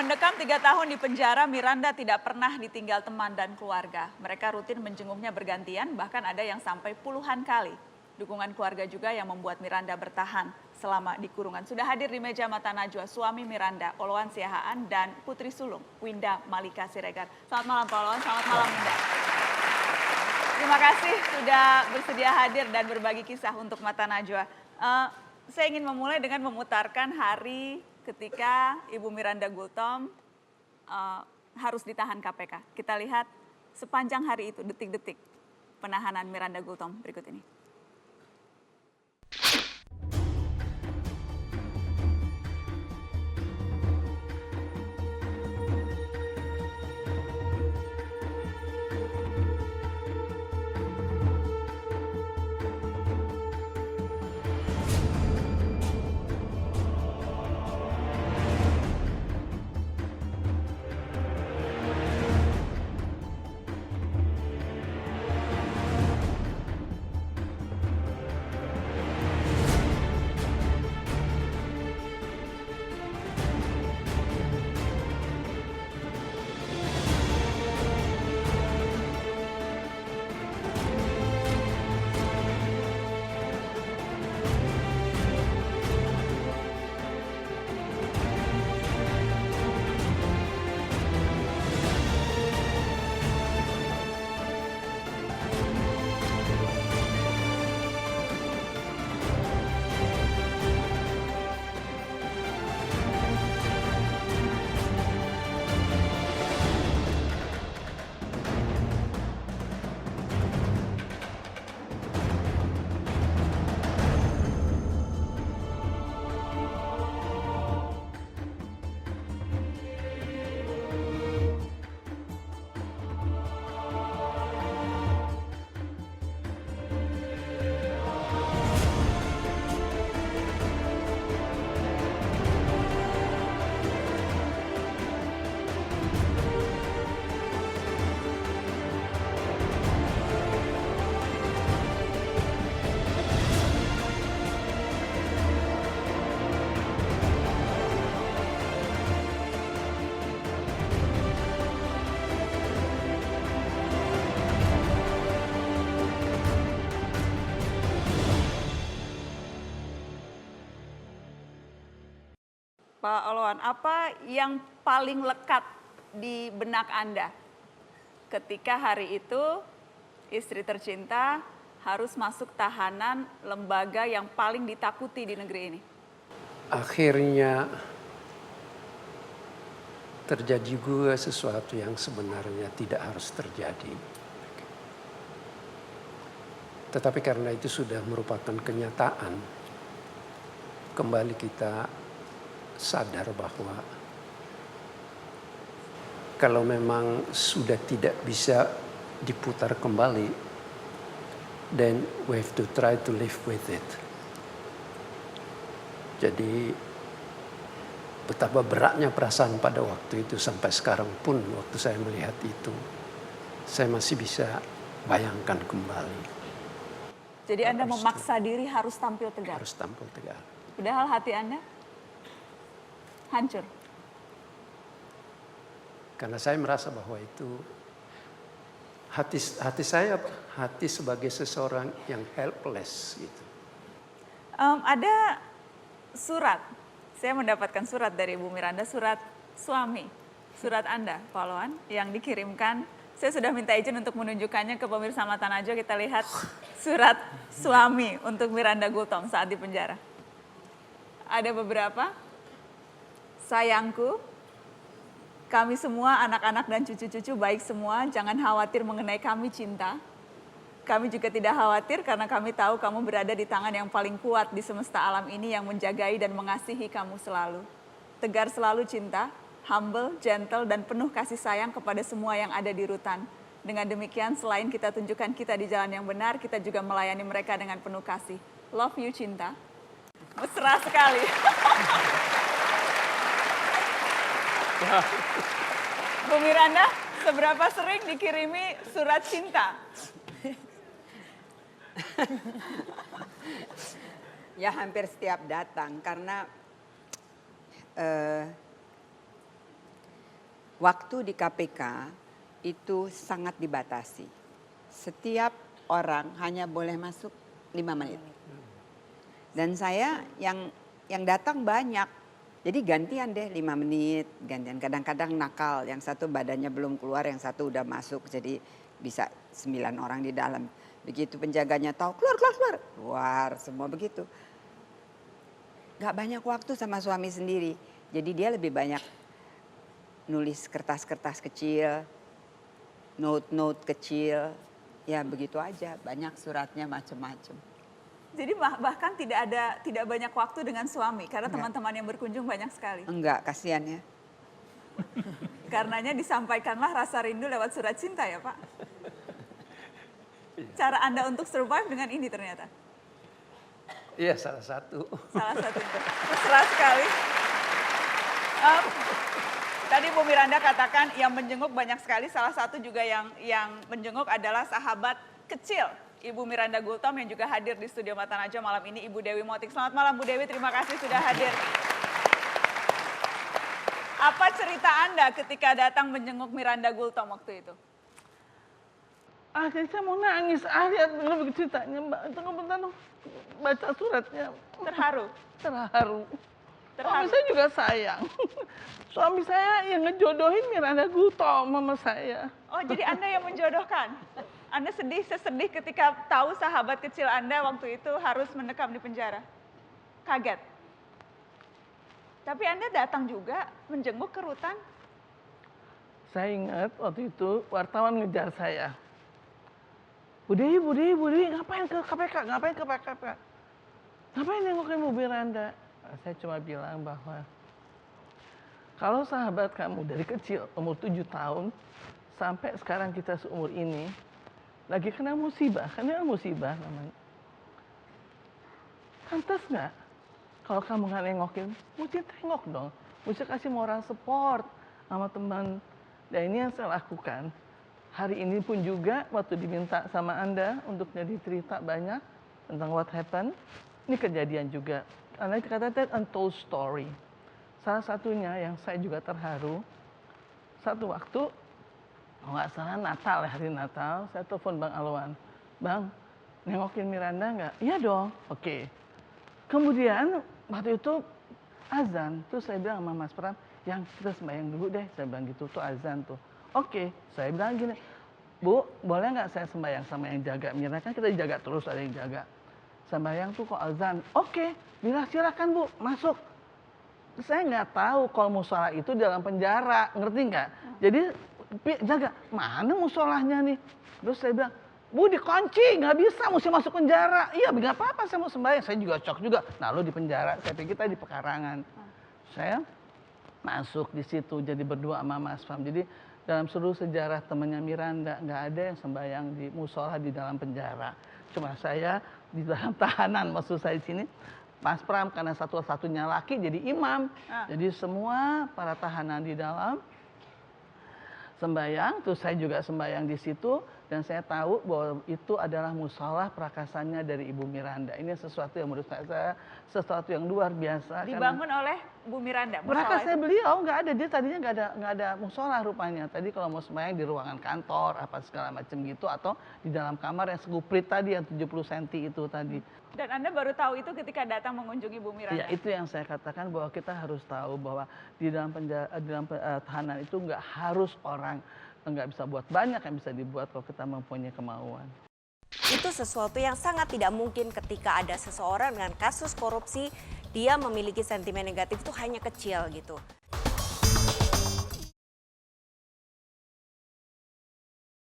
Mendekam 3 tahun di penjara, Miranda tidak pernah ditinggal teman dan keluarga. Mereka rutin menjenguknya bergantian, bahkan ada yang sampai puluhan kali. Dukungan keluarga juga yang membuat Miranda bertahan selama di kurungan. Sudah hadir di meja Mata Najwa suami Miranda, Oloan Siahaan, dan putri sulung, Winda Malika Siregar. Selamat malam Pak Oloan, selamat malam Winda. Terima kasih sudah bersedia hadir dan berbagi kisah untuk Mata Najwa. Saya ingin memulai dengan memutarkan hari ketika Ibu Miranda Gultom harus ditahan KPK. Kita lihat sepanjang hari itu, detik-detik penahanan Miranda Gultom berikut ini. Pak Oloan, apa yang paling lekat di benak Anda ketika hari itu istri tercinta harus masuk tahanan lembaga yang paling ditakuti di negeri ini? Akhirnya terjadi juga sesuatu yang sebenarnya tidak harus terjadi. Tetapi karena itu sudah merupakan kenyataan, kembali kita sadar bahwa kalau memang sudah tidak bisa diputar kembali, then we have to try to live with it. Jadi betapa beratnya perasaan pada waktu itu, sampai sekarang pun waktu saya melihat itu, saya masih bisa bayangkan kembali. Jadi Anda memaksa diri harus tampil tegar? Harus tampil tegar. Padahal hati Anda hancur? Karena saya merasa bahwa itu hati saya, hati sebagai seseorang yang helpless gitu. Ada surat, saya mendapatkan surat dari Ibu Miranda, surat suami, surat Anda, Pak Oloan, yang dikirimkan. Saya sudah minta izin untuk menunjukkannya ke pemirsa Mata Najwa. Kita lihat surat suami untuk Miranda Gultom saat di penjara. Ada beberapa. Sayangku, kami semua anak-anak dan cucu-cucu baik semua, jangan khawatir mengenai kami cinta. Kami juga tidak khawatir karena kami tahu kamu berada di tangan yang paling kuat di semesta alam ini yang menjagai dan mengasihi kamu selalu. Tegar selalu cinta, humble, gentle, dan penuh kasih sayang kepada semua yang ada di rutan. Dengan demikian, selain kita tunjukkan kita di jalan yang benar, kita juga melayani mereka dengan penuh kasih. Love you, cinta. Mesra sekali. Bu Miranda, seberapa sering dikirimi surat cinta? Ya hampir setiap datang, karena waktu di KPK itu sangat dibatasi. Setiap orang hanya boleh masuk 5 menit. Dan saya yang datang banyak. Jadi gantian deh 5 menit, gantian. Kadang-kadang nakal, yang satu badannya belum keluar, yang satu udah masuk. Jadi bisa 9 orang di dalam. Begitu penjaganya tahu, keluar, semua begitu. Gak banyak waktu sama suami sendiri. Jadi dia lebih banyak nulis kertas-kertas kecil, note-note kecil. Ya begitu aja, banyak suratnya macam-macam. Jadi bahkan tidak banyak waktu dengan suami karena teman-teman yang berkunjung banyak sekali. Enggak, kasihan ya. Karenanya disampaikanlah rasa rindu lewat surat cinta ya Pak. Cara Anda untuk survive dengan ini ternyata. Iya, salah satu. Salah satunya. Mesra sekali. Tadi Bu Miranda katakan yang menjenguk banyak sekali. Salah satu juga yang menjenguk adalah sahabat kecil Ibu Miranda Gultom yang juga hadir di studio Mata Najwa malam ini, Ibu Dewi Motik. Selamat malam Bu Dewi, terima kasih sudah hadir. Apa cerita Anda ketika datang menjenguk Miranda Gultom waktu itu? Akhirnya saya mau nangis, lihat dulu begitu ceritanya Mbak. Tunggu bentar dong, baca suratnya. Terharu? Terharu. Terharu. Suami saya juga sayang. Suami saya yang ngejodohin Miranda Gultom sama saya. Oh jadi Anda yang menjodohkan? Anda sesedih ketika tahu sahabat kecil Anda waktu itu harus mendekam di penjara? Kaget? Tapi Anda datang juga menjenguk ke rutan? Saya ingat waktu itu wartawan ngejar saya. Bu Dewi, ngapain ke KPK? Ngapain nengokin Bu Miranda? Saya cuma bilang bahwa kalau sahabat kamu dari kecil, umur 7 tahun, sampai sekarang kita seumur ini, lagi kena musibah, karena musibah namanya. Pantas nggak? Kalau kamu nggak nengokin, mesti tengok dong. Mesti kasih moral support sama teman. Dan ini yang saya lakukan. Hari ini pun juga waktu diminta sama Anda untuk jadi cerita banyak tentang what happened. Ini kejadian juga. Anda kata untold story. Salah satunya yang saya juga terharu. Satu waktu, kalau nggak salah Natal ya, hari Natal, saya telepon Bang Alwan. Bang, nengokin Miranda nggak? Iya dong. Oke. Kemudian waktu itu azan. Terus saya bilang sama Mas Pram, yang kita sembahyang dulu deh. Saya bilang gitu, tuh azan tuh. Oke, saya bilang gini, Bu, boleh nggak saya sembahyang sama yang jaga Miranda? Kan kita jaga terus, ada yang jaga. Sembahyang tuh kok azan. Oke, bilang silakan Bu, masuk. Saya nggak tahu kalau musola itu di dalam penjara, ngerti nggak? Jadi jaga, mana musolahnya nih? Terus saya bilang, Bu dikunci, nggak bisa, mesti masuk penjara. Iya, nggak apa-apa, saya mau sembahyang. Saya juga shock juga. Nah, lu di penjara, saya pikir kita di pekarangan. Saya masuk di situ, jadi berdua sama Mas Pram. Jadi dalam seluruh sejarah temannya Miranda, nggak ada yang sembahyang di musola di dalam penjara. Cuma saya di dalam tahanan, maksud saya di sini. Mas Pram karena satu-satunya laki jadi imam. Jadi semua para tahanan di dalam sembahyang, terus saya juga sembahyang di situ. Dan saya tahu bahwa itu adalah musola prakasannya dari Ibu Miranda. Ini sesuatu yang menurut saya sesuatu yang luar biasa. Dibangun oleh Bu Miranda. Prakasnya beliau nggak ada, dia tadinya nggak ada musola rupanya. Tadi kalau mau sembahyang di ruangan kantor apa segala macam gitu, atau di dalam kamar yang seguprit tadi yang 70 cm itu tadi. Dan Anda baru tahu itu ketika datang mengunjungi Bu Miranda? Ya, itu yang saya katakan bahwa kita harus tahu bahwa di dalam tahanan itu nggak harus orang nggak bisa buat banyak yang bisa dibuat kalau kita mempunyai kemauan. Itu sesuatu yang sangat tidak mungkin ketika ada seseorang dengan kasus korupsi, dia memiliki sentimen negatif itu hanya kecil gitu.